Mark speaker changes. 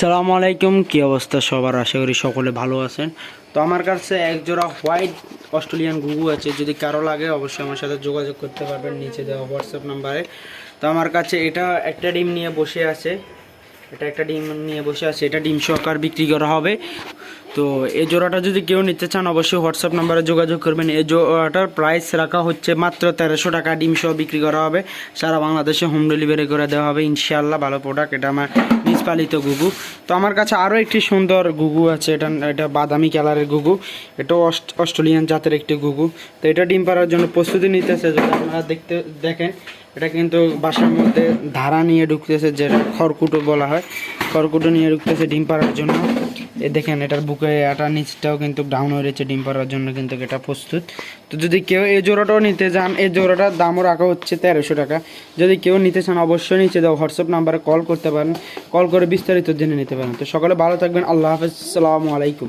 Speaker 1: আসসালামু আলাইকুম, কি অবস্থা সবার? আশা করি সকলে ভালো আছেন। তো আমার কাছে এক জোড়া হোয়াইট অস্ট্রেলিয়ান ঘুঘু আছে, যদি কারো লাগে অবশ্যই আমার সাথে যোগাযোগ করতে পারবেন নিচে দেওয়া হোয়াটসঅ্যাপ নাম্বারে। তো আমার কাছে এটা একটা ডিম নিয়ে বসে আছে, এটা ডিম সহকার বিক্রি করা হবে। তো এই জোড়াটা যদি কেউ নিতে চান অবশ্যই হোয়াটসঅ্যাপ নাম্বারে যোগাযোগ করবেন। এই জোড়াটার প্রাইস রাখা হচ্ছে মাত্র 1300 টাকা। ডিম সহ বিক্রি করা হবে, সারা বাংলাদেশে হোম ডেলিভারি করে দেওয়া হবে ইনশাআল্লাহ। ভালো প্রোডাক্ট, এটা আমার নিজ পালিত ঘুঘু। তো আমার কাছে আরও একটি সুন্দর ঘুঘু আছে, এটা বাদামি কালারের ঘুঘু, এটাও অস্ট্রেলিয়ান জাতের একটি ঘুঘু। তো এটা ডিম পাড়ার জন্য প্রস্তুতি নিতেছে, যদি আপনারা দেখেন এটা কিন্তু বাসার মধ্যে ধারা নিয়ে ঢুকতেছে, যেটা খড়কুটো বলা হয়, খড়কুটো নিয়ে ঢুকতেছে ডিম পাড়ার জন্য। দেখেন এটার বুকে এটার নিচটাও কিন্তু ডাউন হয়ে রয়েছে, ডিম পাড়ার জন্য কিন্তু এটা প্রস্তুত। তো যদি কেউ এই জোড়াটাও নিতে চান, এই জোড়াটার দামও রাখা হচ্ছে 1300 টাকা। যদি কেউ নিতে চান অবশ্যই নিচে দাও হোয়াটসঅ্যাপ নাম্বারে কল করতে পারেন, কল করে বিস্তারিত জেনে নিতে পারেন। তো সকলে ভালো থাকবেন, আল্লাহ হাফেজ, আসসালামু আলাইকুম।